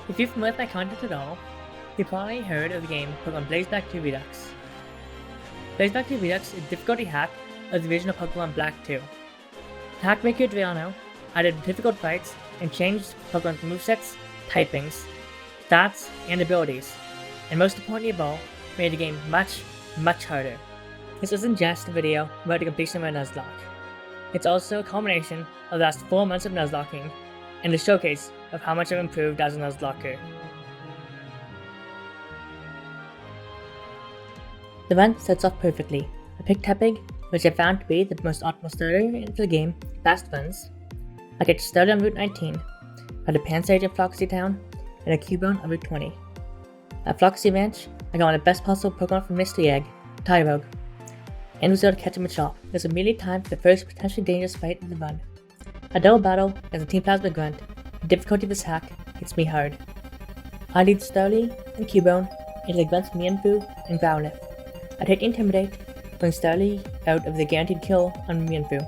If you're familiar with my content at all, you've probably heard of the game Pokemon Black 2 Redux. Black 2 Redux is a difficulty hack of the original Pokemon Black 2. The hack maker Adriano added difficult fights and changed Pokemon's movesets, typings, stats, and abilities, and most importantly of all, made the game much, much harder. This isn't just a video about the completion of a Nuzlocke. It's also a culmination of the last 4 months of Nuzlocking and a showcase of how much I've improved as a Nuzlocker. The run starts off perfectly. I picked Tepig, which I found to be the most optimal starter into the game, fast runs. I get started on Route 19, at a Pansage in Floxy Town, and a Cubone on Route 20. At Floxy Ranch, I got one of the best possible Pokemon from Misty Egg, Tyrogue, and was able to catch him with Chop. It was immediately time for the first potentially dangerous fight of the run. A double battle as a Team Plasma Grunt. The difficulty of this hack hits me hard. I lead Starly and Cubone into the Grunts Mienfoo and Growlithe. I take Intimidate, bring Starly out of the guaranteed kill on Mienfoo.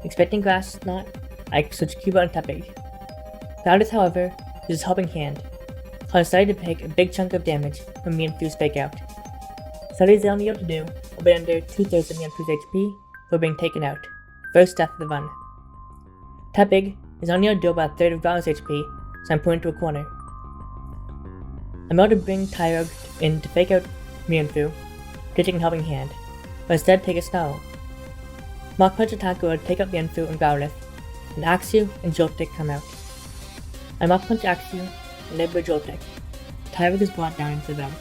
Expecting Grass Knot, I switch Cubone and Tepig. Growlithe, however, is a helping hand, so I decided to take a big chunk of damage from Mienfoo's Fake Out. Starly's the only able to do a bit under 2/3 of Mienfoo's HP for being taken out, first death of the run. Tepig is only able to do about 1/3 of Growlithe's HP, so I'm put into a corner. I'm able to bring Tyrogue in to fake out Mienfoo, taking a helping hand, but instead take a Snarl. Mach Punch attack will take out Mienfoo and Growlithe, and Axew and Joltik come out. I Mach Punch Axew and live with Joltik. Tyrogue is brought down into them.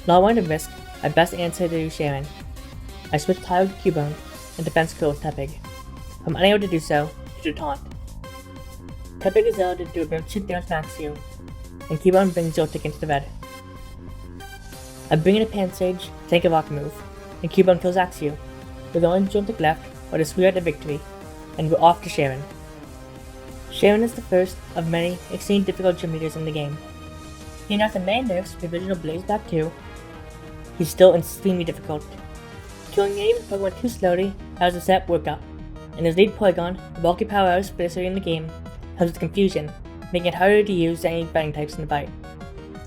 Not wanting to risk, I best answer to Sharon. I switch Tyrogue to Cubone and defense curl with Tepig. I'm unable to do so due to taunt. Tepig is able to do a bit of chip damage to Axew, and Cubone brings Joltik into the red. I bring in a Pansage, take a rock move, and Cubone kills Axew, with only Joltik left or to swear at the victory, and we're off to Sharon. Sharon is the first of many extremely difficult gym leaders in the game. Even after many nerfs to the original Black 2, he's still extremely difficult. Killing even Pokemon too slowly has a set workup, and his lead Porygon, the bulky powerhouse placer in the game, helps with confusion, making it harder to use any fighting types in the fight.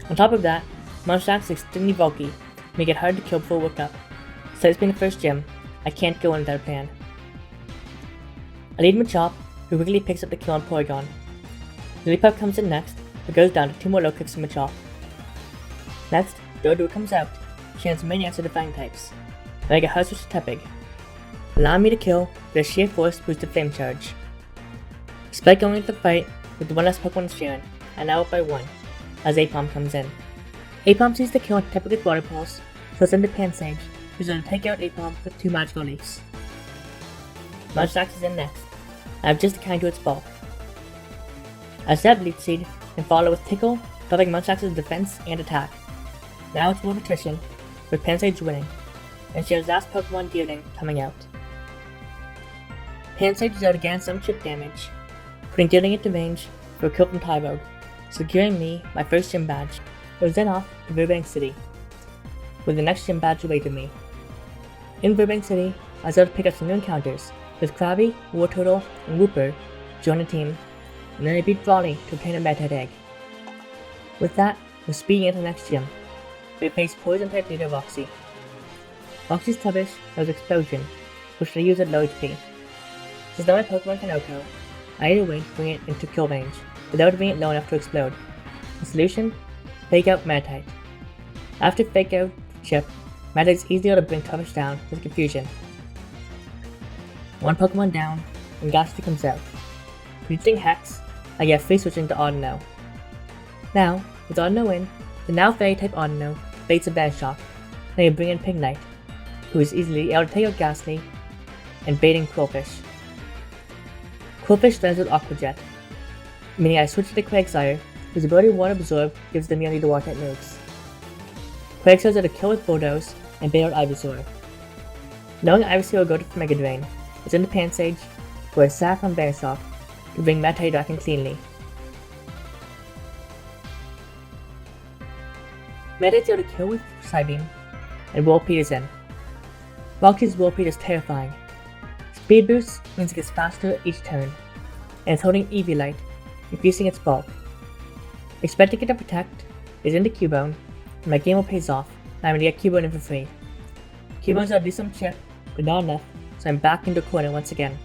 On top of that, Munchlax is extremely bulky, making it hard to kill before workup. Besides being the first gym, I can't go in without a plan. I lead Machop, who quickly picks up the kill on Porygon. Lillipup comes in next, but goes down to 2 more low kicks from Machop. Next, Doduo comes out. She has many answer defying types, and I get her switch to Tepig, allowing me to kill with a sheer force boosted Flame Charge. Despite going into the fight with the one less Pokemon Sharon, I'm now up by 1, as Apom comes in. Apom sees the kill on Tepig with Water Pulse, so it's into Pansage, who's going to take out Apom with 2 Magical Leafs. Munchlax is in next. I have just a kind to its bulk. I stab Leech Seed and follow with Tickle, buffing Munchlax's defense and attack. Now it's more of attrition, with Pansage winning, and she has last Pokemon Deerling coming out. Pansage is out again some chip damage, putting Deerling into range for a kill from Tyrogue, securing me my first gym badge. I was then off to Burbank City, where the next gym badge awaited me. In Burbank City, I was able to pick up some new encounters, with Krabby, Wartortle, and Wooper join the team, and then I beat Brawly to obtain a Meta Egg. With that, we're speeding into the next gym. We face Poison type leader Roxy. Roxy's Tubbish has Explosion, which I use at low HP. Since now my Pokemon can Oko, I need a way to bring it into kill range, without being it low enough to explode. The solution? Fake Out Meditite. After Fake Out Chip, Meditite is easily able to bring Tubbish down with Confusion. One Pokemon down, and Gastly comes out. Reaching Hex, I get free switching to Audino. Now, with Audino in, the now Fairy-type Audino baits a Bear Shock, and I bring in Pignite, who is easily able to take out Gastly, and baiting Quillfish. Quillfish runs with Aqua Jet, meaning I switch to Quagsire, whose ability Water Absorb gives them immunity to Water-type moves. Quagsire is able to kill with Bulldoze, and bait out Ivysaur. Knowing Ivysaur will go to Mega Drain, it's into Pansage, where a Sack on Bearsock to bring Meditite back in cleanly. Meditite's able to kill with Psybeam, and Whirlpeed is in. Roxy's Whirlpeed is terrifying. Speed boost means it gets faster each turn, and it's holding Eevee Light, increasing its bulk. Expect to get a Protect is into Cubone, and my game will pays off, and I'm gonna get Cubone in for free. Cubone's at least some chip, but not enough, so I'm back into a corner once again.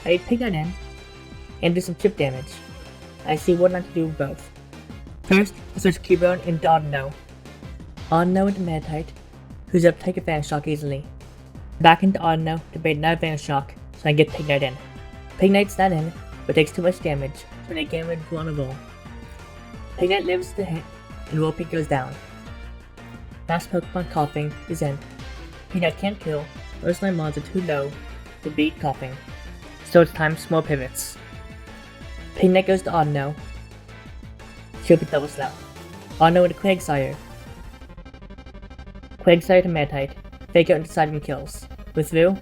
I need to pick that in, and do some chip damage. I see what not to do with both. First, I switch Cubone into Audino. Audino into Meditite, who's able to take Advanced Shock easily. Back into Audino to bait another Advanced Shock, so I can get Pignite in. Pignite's not in, but takes too much damage, so I get him on a roll. Pignite lives the hit, and Roll Peak goes down. Last Pokemon Coughing is in. Pignite can't kill, most of my mods are too low to beat Coughing, so it's time for small pivots. Pignite goes to Audino. She'll be double slap. Audino into Quagsire. Quagsire to Meditite. Fake out into side and kills. Withdrew.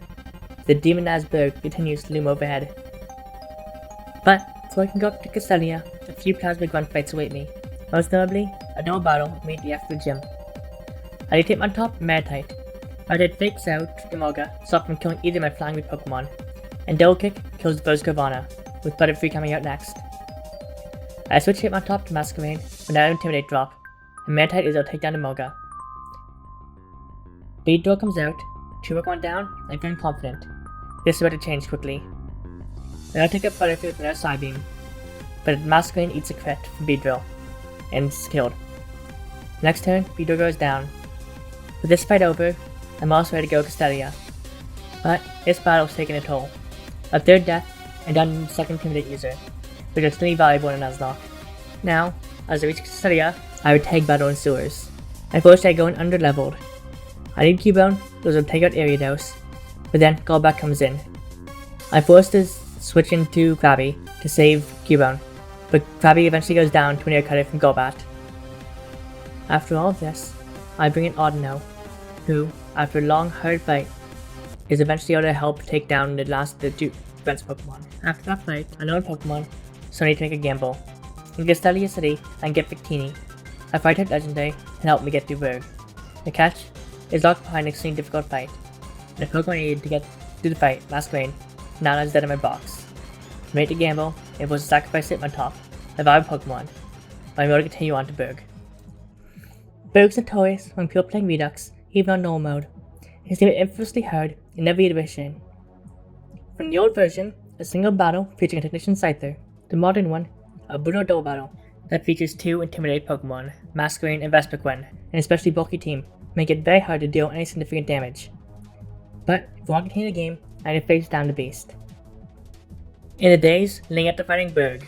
The demonized bird continues to loom overhead. But before I can go up to Castelia, a few plasma grunt fights await me. Most notably, a double battle immediately after the gym. I need to hit my top Meditite. Meditite fakes out Emolga, stop from killing either of my flying weak Pokemon, and double kick kills the first Carvana, with Butterfree coming out next. I switch hit my top to Masquerade, but now Intimidate drop, and Meditite is able to take down Emolga. Beedrill comes out, 2 Pokemon down, and I'm feeling confident. This is about to change quickly. Then I take up Butterfree with another Psybeam, but Masquerade eats a crit from Beedrill, and it's killed. Next turn, Beedrill goes down. With this fight over, I'm also ready to go Castelia. But this battle's taking a toll. A third death, and down to the second Intimidate user, which is still valuable in a Nuzlocke. Now, as I reach Castelia, I would tag battle in sewers. Unfortunately, I go in under-leveled. I need Cubone, those will take out Ariados, but then Golbat comes in. I forced to switch into Krabby to save Cubone, but Krabby eventually goes down to an air cutter from Golbat. After all of this, I bring in Audino, who, after a long, hard fight, is eventually able to help take down the last of the 2 defense Pokemon. After that fight, I know a Pokemon, so I need to make a gamble. In Castelia City, I can get Victini, a fighter legendary, and help me get through Berg. The catch is locked behind an extremely difficult fight, and the Pokemon I needed to get through the fight, Masquerade, now is dead in my box. I made the gamble, and was to sacrifice it at my top, a valuable Pokemon, but I'm able to continue on to Berg. Berg's notorious when people playing Redux, even on normal mode. His game is infamously hard in every iteration. From the old version, a single battle featuring a Technician Scyther, the modern one, a brutal double battle that features 2 Intimidate Pokemon, Masquerade and Vespiquen, and an especially bulky team, make it very hard to deal any significant damage. But if I want to continue the game, I need to face down the beast. In the days leading up to fighting Berg,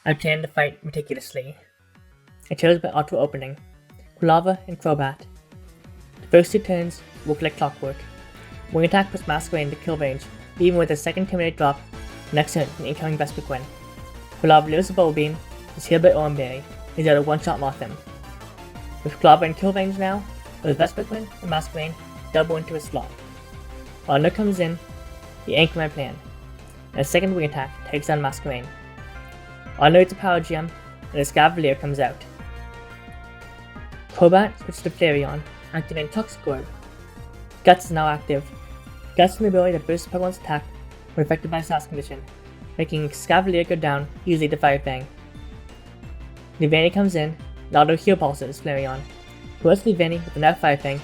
I planned to fight meticulously. I chose by auto opening, Quilava and Crobat. The first 2 turns work like clockwork. Wing attack puts Masquerade into kill range, even with a second Intimidate drop, next turn an incoming Vespiquen. Quilava lives a Bubble Beam, is healed by Oranberry, and is able to one-shot moth him. With Quilava in kill range now, with Vespiquen and Masquerade double into a slot. Audino comes in, he anchored my plan, and a second wing attack takes down Masquerade. Audino hits a Power Gem, and a Scavalier comes out. Crobat switches to Flareon, activating Toxic Orb. Guts is now active. Guts is an ability that bursts Pokemon's attack when affected by a Sass condition, making Scavalier go down easily to Fire Fang. Leavanny comes in, and auto heal pulses Flareon, who hits Leavanny with another Fire Fang,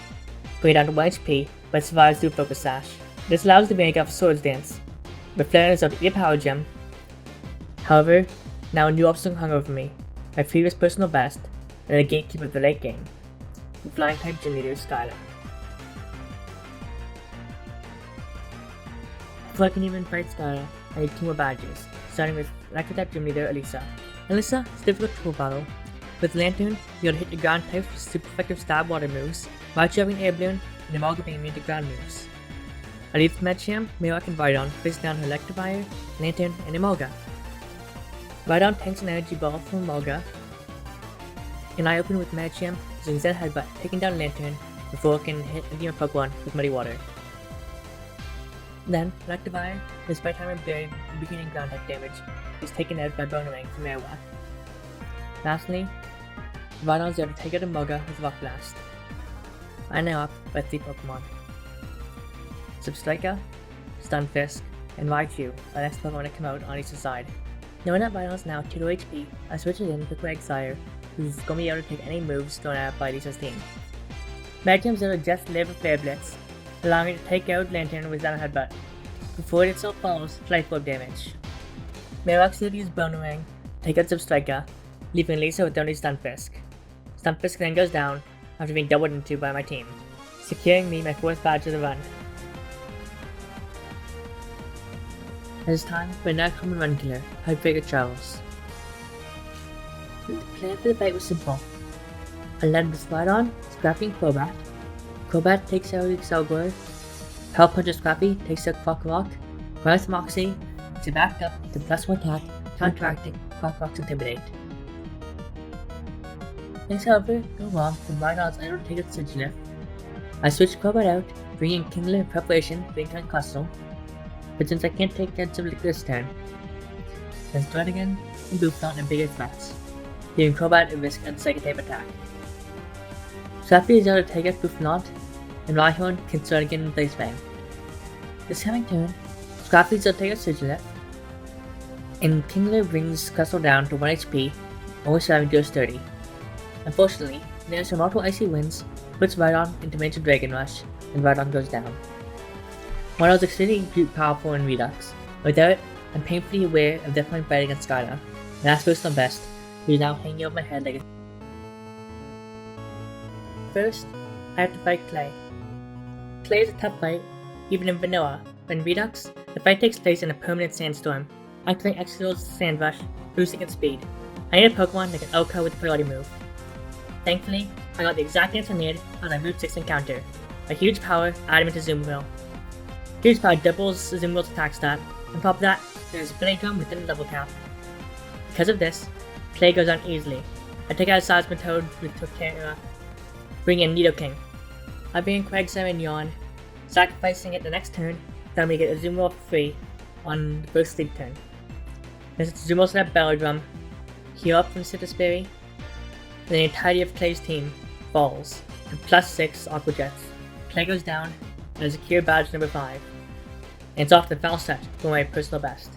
bringing it down to 1 HP, but survives through Focus Sash. This allows Leavanny to go for Swords Dance, but Flareon is able to eat a Power Gem. However, now a new obstacle hung over me, my previous personal best, and a gatekeeper of the late game, the Flying type Gym Leader Skylar. Before I can even fight Skylar, I need 2 more badges, starting with Electric type Gym Leader Elisa. Elisa is difficult to battle. With Lantern, you'll hit your ground types with super effective stab water moves, Raichu having Air Balloon, and Emolga being immune to ground moves. I leave Medicham, Mirak, and Rhydon face down her Electivire, Lantern, and Emolga. Rhydon tanks an energy ball from Emolga, and I open with Medicham using Zen Headbutt, taking down Lantern before it can hit a demon Pokemon with Muddy Water. Then, Electivire, despite having very beginning ground type damage, is taken out by Bonerang from Airwalk. Lastly, Rhydon is able to take out Emolga with Rock Blast. I am now up by 3 Pokemon. Substrika, Stunfisk, and Raichu are the next Pokemon to come out on each side. Knowing that Rhino's now 2 HP, I switch it in to Quagsire, who's going to be able to take any moves thrown out by Lisa's team. Magium's able to just live a Flare Blitz, allowing it to take out Lantern with that headbutt, before it itself follows Flight Orb damage. Marox will use Boomerang to take out Substriker, leaving Lisa with only Stunfisk. Stunfisk then goes down after being doubled into by my team, securing me my 4th badge of the run. It is time for a now common run killer, Heartbreaker Charles. The plan for the fight was simple. I led the Slide-On, Scrappy and Crobat. Crobat takes out Excelgor. Power Puncher Scrappy takes out Clock Rock. Grabs Moxie to back up the +1 attack, counteracting Clock Rock's Intimidate. Things however go wrong when Rhino's able to take out Sigilyph. I switch Crobat out, bringing Kingler in preparation for Incline Crustle. But since I can't take out Sigilyph this turn, then Thread again and Booflaunt and bigger threats, giving Crobat a risk at the second type attack. Scrappy is able to take out Booflaunt, and Rhyhorn can start again in Blaze Fang. This coming turn, Scrappy is able to take out Sigilyph, and Kingler brings Crustle down to 1 HP, only surviving to 30. Unfortunately, there's some multiple icy winds, puts Rhydon into range of Dragon Rush, and Rhydon goes down. While I was extremely powerful in Redux, without it, I'm painfully aware of their point fight against Skylar, and as first on best, who is now hanging over my head like a... First, I have to fight Clay. Clay is a tough fight, even in vanilla, but in Redux, the fight takes place in a permanent sandstorm, activating Exhal's Sand Rush, boosting its speed. I need a Pokemon like an Elko with a priority move. Thankfully, I got the exact answer I needed on my Route 6 encounter. A huge power added into Zoomwheel. Huge power doubles Zoomwheel's attack stat. On top of that, there's a Blade Drum within the level cap. Because of this, Clay goes down easily. I take out a Seismitoad with Torterra, bring in Nidoking. I bring in Quagsire and Yawn, sacrificing it the next turn, then we get a Zoomwheel for free on the first sleep turn. Then Zoomwheel set up Bellow Drum, heal up from Citrus Berry, and the entirety of Clay's team falls, and +6 Aqua Jets. Clay goes down, and is a Cure Badge number 5. And it's off the foul stretch for my personal best.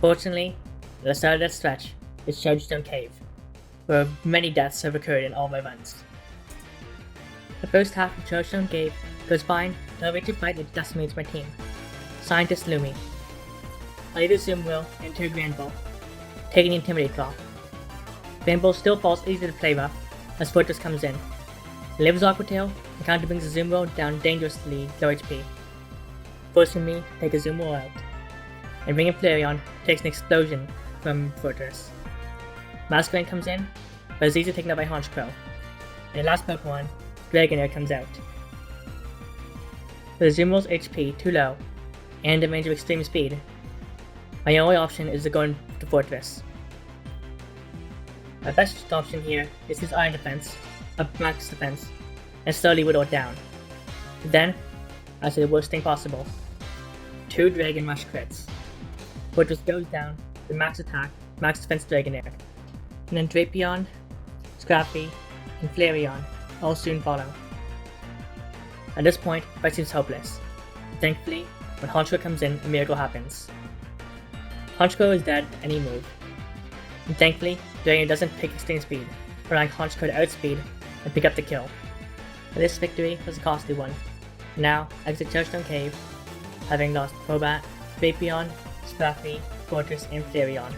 Fortunately, at the start of that stretch is Chargestone Cave, where many deaths have occurred in all my runs. The first half of Chargestone Cave goes fine until I reach a fight that decimates my team. Scientist Lumi. I lead a Zoomwheel into a Granbull, taking the Intimidate off. Granbull still falls easy to play rough as Fortress comes in. It lives Aqua Tail and counter brings the Zoomwheel down dangerously low HP, forcing me to take a Zoomwheel out. And bringing Flareon takes an explosion from Fortress. Masquerain comes in, but is easily taken out by Honchkrow. And the last Pokemon, Dragonair, comes out. With the Zoomwheel's HP too low, and in range of extreme speed, my only option is to go into Fortress. My best option here is his Iron Defense, up max defense, and slowly whittle it down. Then, I say the worst thing possible. 2 Dragon Rush crits. Fortress goes down, the max attack, max defense Dragonair, and then Drapion, Scrappy, and Flareon all soon follow. At this point, the fight seems hopeless. Thankfully, when Honchkrow comes in, a miracle happens. Honchkrow is dead any move. And thankfully, Dragonair doesn't take extreme speed, allowing Honchkrow to outspeed and pick up the kill. But this victory was a costly one. Now, I exit Chargestone Cave, having lost Crobat, Drapion, Scrappy, Fortress, and Flareon,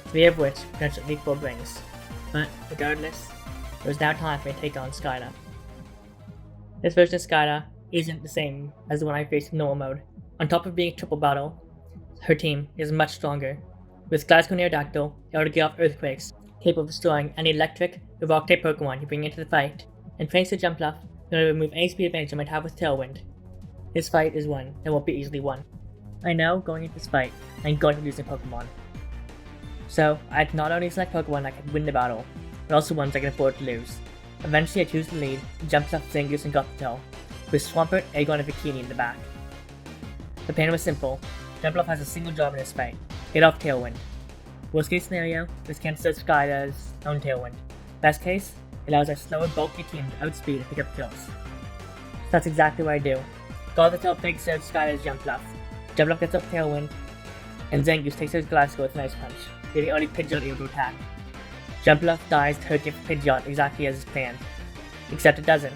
3 of which potential Elite Four brings. But regardless, it was now time for me to take on Skyla. This version of Skyla isn't the same as the one I faced in normal mode. On top of being a triple battle, her team is much stronger, with Glasgow Aerodactyl able to get off Earthquakes, capable of destroying any electric or rock type Pokemon you bring into the fight, and thanks to Jumpluff, you're able to remove any speed advantage I might have with Tailwind. This fight is one that won't be easily won. I know going into this fight, I'm going to lose a Pokemon. So, I had to not only select Pokemon that could win the battle, but also ones I can afford to lose. Eventually I choose the lead, Jumpluff, Zangoose, and Gothitelle, with Swampert, Aegon, and Bikini in the back. The plan was simple. Jumpluff has a single job in this fight: get off Tailwind. Worst case scenario, this cancels Skyla's own Tailwind. Best case, it allows our slower, bulky team to outspeed and pick up kills. So that's exactly what I do. Gothitelle takes out Skyla's Jumpluff. Jumpluff gets up Tailwind, and Zangoose takes out Glasgow with an ice punch, leaving only Pidgeot able to attack. Jumpluff dies to hurt Pidgeot exactly as planned, except it doesn't.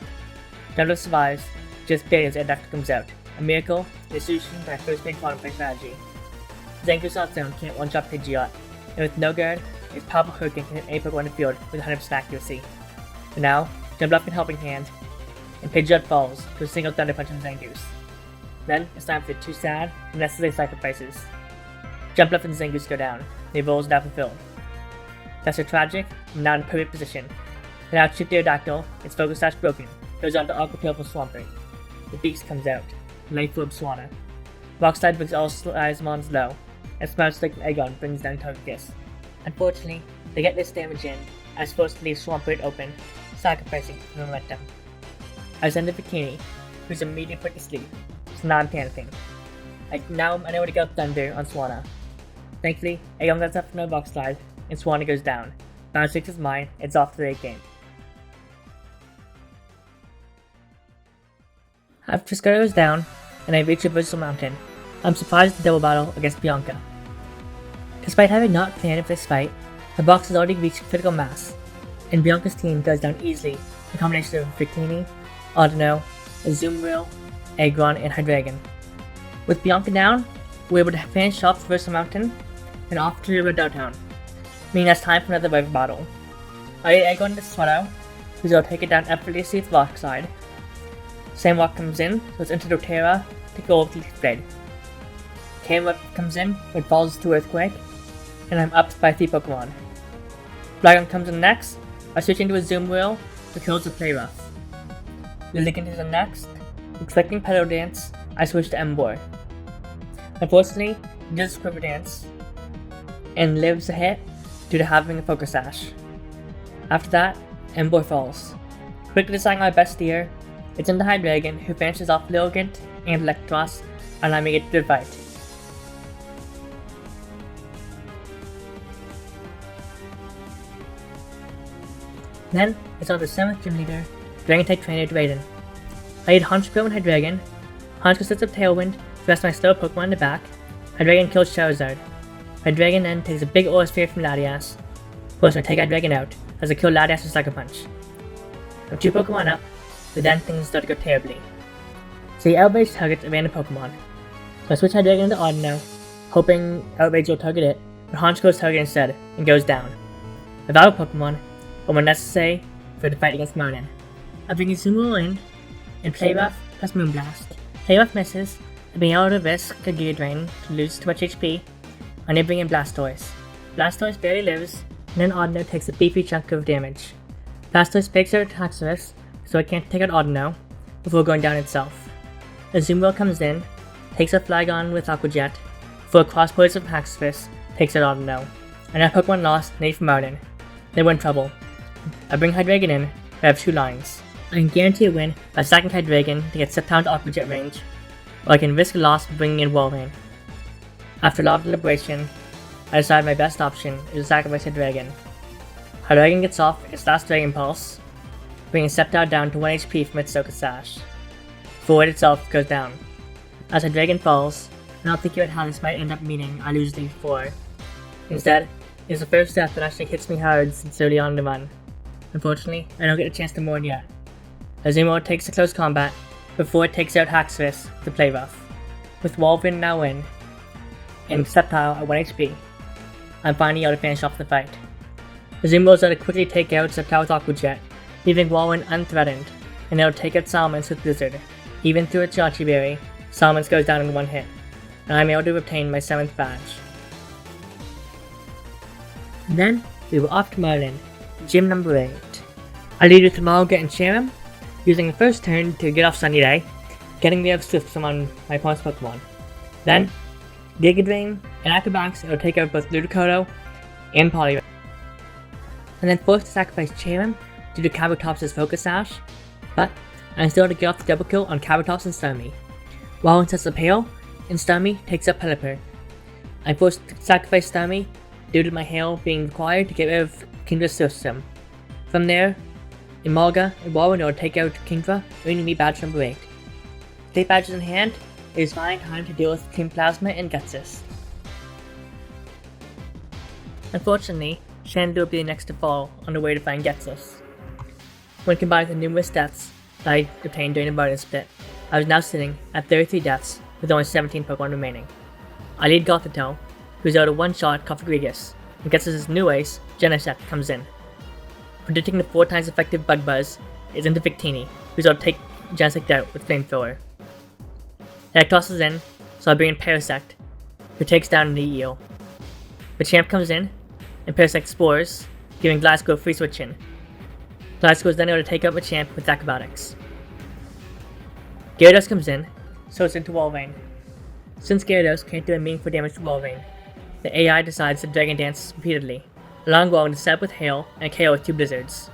Jumpluff survives, just barely as Redux comes out, a miracle, the solution to my first big bottom play strategy. Zangoose on its own can't one-shot Pidgeot, and with no guard, its powerful Hurricane can hit any Pokemon in the field with 100% accuracy. But now, Jumpluff can Helping Hand, and Pidgeot falls to a single Thunder Punch from Zangoose. Then, it's time for 2 sad, and necessary sacrifices. Jumpluff and Zangoose go down, their roles now fulfilled. That's so tragic, I'm now in a perfect position. And now Chip Aerodactyl, its Focus Sash broken, goes on to Aqua Tail for Swampert. The beast comes out, Life Orb Swanna. Rockslide brings all Slizmons low, and Smarts like Aegon brings down Togekiss. Unfortunately, they get this damage in, I was forced to leave Swampert open, sacrificing the momentum. I send to Bikini, who's immediately put to sleep, so now I'm panicking. I know where to go Thunder on Swanna. Thankfully, Aegon gets up from no Rockslide, and Swanna goes down. Bounce takes his mind, it's off to the late game. After Scudder is down, and I reach a Bristol Mountain, I'm surprised at the double battle against Bianca. Despite having not planned for this fight, the box has already reached critical mass, and Bianca's team goes down easily, a combination of Victini, Audino, Azumarill, Aggron, and Hydreigon. With Bianca down, we're able to finish off Bristol Mountain, and off to Redoubt, meaning it's time for another rival battle. I get Aggron to Swallow, who's able to take it down effortlessly with Rockslide. Sandwalk comes in, so it's into doTERRA to go over the spread. Camera comes in, but falls to Earthquake, and I'm up by 3 Pokemon. Flygon comes in next, I switch into a Azumarill to kill the Play Rough. Lilligant is in next, expecting Petal Dance, I switch to Emboar. Unfortunately, he does Quiver Dance, and lives a hit due to having a Focus Sash. After that, Emboar falls. Quickly deciding my best steer, it's into Hydreigon, who finishes off Lilligant and Electros, and I make it to the fight. Then, it's on the 7th Gym Leader, Dragon-type Trainer Drayden. I hit Honchkrow and Hydreigon. Honchkrow sets up Tailwind to rest my slow Pokemon in the back. Hydreigon kills Charizard. Hydreigon then takes a big Aura Sphere from Latias. Forcing me to take Hydreigon out, as I kill Latias with Sucker Punch. With 2 Pokemon up, but then things start to go terribly. So he outrage targets a random Pokemon. So I switch Hydreigon into Audino, hoping Outrage will target it, but Honchkrow's target instead, and goes down. I vow Pokemon, but when necessary for the fight against Monin. I bring Azumarill in, and Play Rough plus Moonblast. Play Rough misses, and being able to risk a Giga Drain to lose too much HP, and then bring in Blastoise. Blastoise barely lives, and then Audino takes a beefy chunk of damage. Blastoise picks out attack surface, so it can't take out Audino before going down itself. Azumarill comes in, takes out Flygon with Aqua Jet, before Cross Poise of Haxorus takes out Audino, and our Pokemon lost Nate from Mountain. They were in trouble. I bring Hydreigon in, I have 2 lines. I can guarantee a win by sacking Hydreigon to get set down to Aqua Jet range, or I can risk a loss by bringing in Walrein. After a lot of deliberation, I decide my best option is to sacrifice Hydreigon. Hydreigon gets off its last Dragon Pulse, bringing Sceptile down to 1 HP from its Focus Sash. Before it itself goes down. As Hydreigon falls, I'm not thinking about how this might end up meaning I lose League 4. Instead, it's the first death that actually hits me hard since early on in the run. Unfortunately, I don't get a chance to mourn yet. Azumarill takes a close combat before it takes out Haxorus to Play Rough. With Walrein now in, and Sceptile at 1 HP, I'm finally able to finish off the fight. Azumarill is able to quickly take out Sceptile with Aqua Jet, leaving Walrein unthreatened, and able to take out Salamence with Blizzard. Even through its Yachi Berry, Salamence goes down in 1 hit, and I'm able to obtain my 7th badge. And then, we were off to Merlin, gym number 8. I lead with Malga and Sharam, using the first turn to get off Sunny Day, getting rid of Swiftsum on my opponent's Pokemon. Then, Giga Drain and Acrobatics will take out both Ludicolo and Poliwrath. And then forced to sacrifice Sharam due to Kabutops' Focus Sash, but I'm still able to get off the double kill on Kabutops and Starmie. Walrein sets the Hail, and Starmie takes up Pelipper. I'm forced to sacrifice Starmie due to my Hail being required to get rid of Kingdra's Swiftsum. From there, Imalga and Walrein will take out Kingdra, earning me badge number 8. With 8 badges in hand, it is finally time to deal with Team Plasma and Gutsis. Unfortunately, Shandu will be the next to fall on the way to find Getsus. When combined with the numerous deaths that I obtained during the Barden split, I was now sitting at 33 deaths with only 17 Pokemon remaining. I lead Gothitelle, who's out a one-shot Cofagrigus, and Getsus' new ace, Genesect, comes in. Predicting the 4 times effective Bug Buzz is into Victini, who's out to take Genesect out with Flamethrower. That tosses in, so I bring in Parasect, who takes down the Eel. The champ comes in, and Parasect spores, giving Glasgow a free switch in. Glasgow is then able to take out Machamp with Acrobatics. Gyarados comes in, so it's into Walrein. Since Gyarados can't do meaningful damage to Walrein, the AI decides to Dragon Dance repeatedly, allowing Walrein to set up with Hail and KO with 2 Blizzards.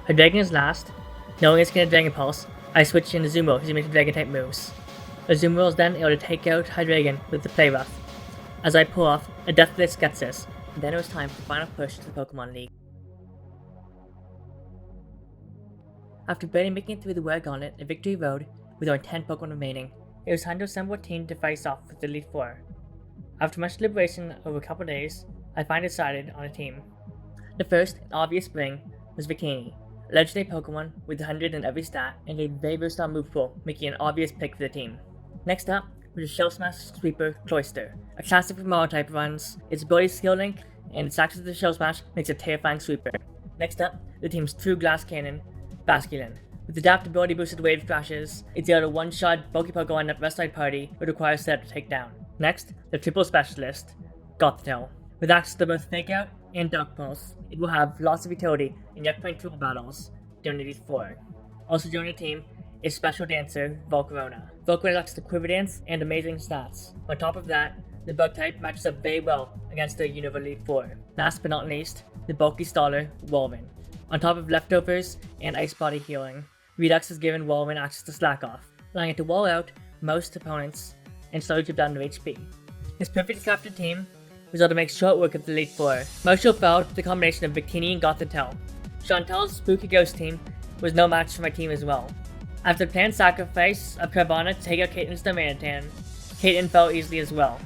Her Dragon is last. Knowing it's going to Dragon Pulse, I switch in Azumarill because he makes Dragon type moves. Azumarill is then able to take out Hydreigon with the Play Rough, as I pull off a Deathless Getsus, and then it was time for the final push to the Pokemon League. After barely making it through the Wear Gauntlet and Victory Road with only 10 Pokemon remaining, it was time to assemble a team to face off with the Elite Four. After much deliberation over a couple days, I finally decided on a team. The first and obvious bring was Victini, a legendary Pokemon with 100 in every stat and a very versatile move pool, making an obvious pick for the team. Next up was the Shell Smash Sweeper Cloyster, a classic for Mario type runs. Its ability is Skill Link, and its access to the Shell Smash makes it a terrifying sweeper. Next up, the team's true Glass Cannon, Basculin. With adaptability boosted wave crashes, it's able to one-shot bulky Pokemon that rest side party would require setup to take down. Next, the triple specialist, Gothitelle. With access to both Fake Out and Dark Pulse, it will have lots of utility in upcoming triple battles during the Elite Four. Also joining the team is Special Dancer, Volcarona. Volcarona lacks the Quiver Dance and amazing stats. On top of that, the Bug type matches up very well against the Unova Elite Four. Last but not least, the bulky Staller, Walrein. On top of Leftovers and Ice Body healing, Redux has given Walrein access to Slack Off, allowing it to wall out most opponents and slowly chip down their HP. His perfectly crafted team was able to make short work of the Elite Four. Most fell with the combination of Victini and Gothitelle. Chantal's spooky ghost team was no match for my team as well. After the planned sacrifice of Carvana to take out Caitlin's Dominitan, Caitlin fell easily as well.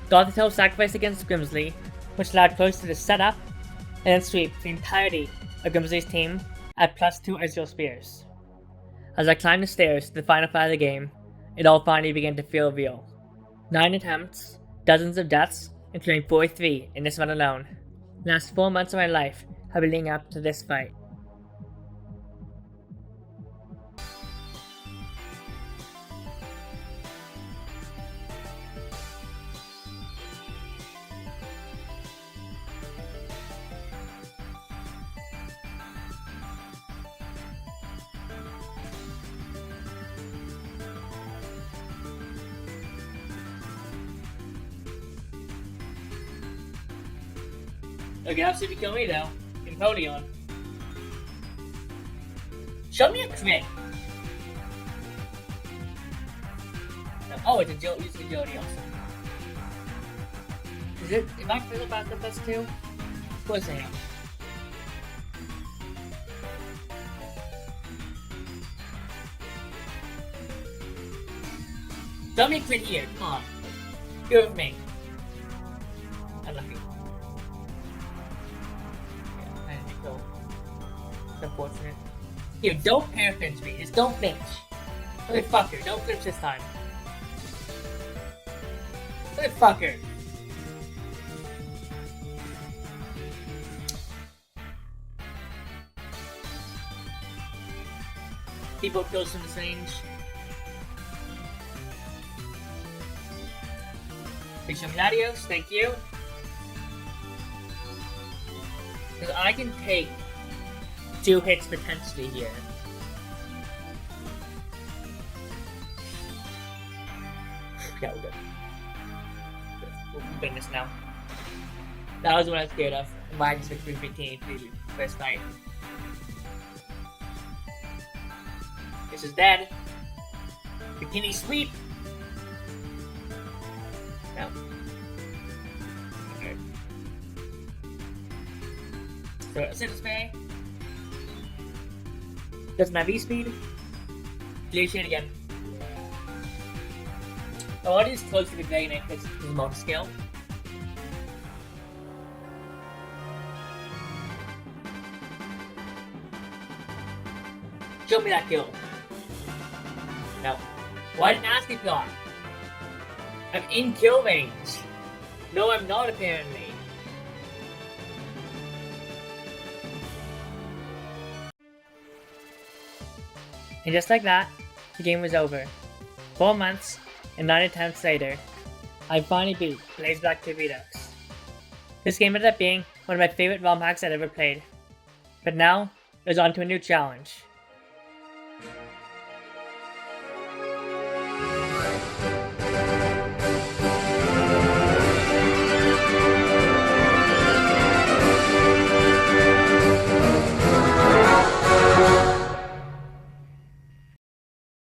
Gothitelle sacrificed against Grimsley, which allowed Cloyster to set up and then sweep the entirety of Grimsley's team at +2 Ezreal Spears. As I climbed the stairs to the final fight of the game, it all finally began to feel real. 9 attempts, dozens of deaths, including 43 in this one alone. The last 4 months of my life have been leading up to this fight. Okay, I'll see if you kill me though. In Podion. Show me a crit! Oh, it's a agility also. Is it? Am I feeling about the best too? What's it? Show me a crit here, come on. Go with me. Unlucky. Unfortunate. Here, don't pair flinch me. Just don't flinch. Okay, fucker. Don't flinch this time. Okay, fucker. People kills from this range. Big Latios, thank you. Because I can take 2 hits potentially here. Yeah, we're good. We'll win this now. That was what I was scared of. Why I just took 315 to the first fight. This is dead. Bikini sweep. No. Okay. So Acidic Spray. Doesn't have E-Speed. Glaciate again. Oh, I is close to the Dragonite because it's multi-scale. Show me that kill. No. Well, I didn't ask if you are. I'm in kill range. No, I'm not apparently. And just like that, the game was over. 4 months and 9 attempts later, I finally beat Blaze Black 2 Redux. This game ended up being one of my favorite ROM hacks I'd ever played. But now, it was on to a new challenge.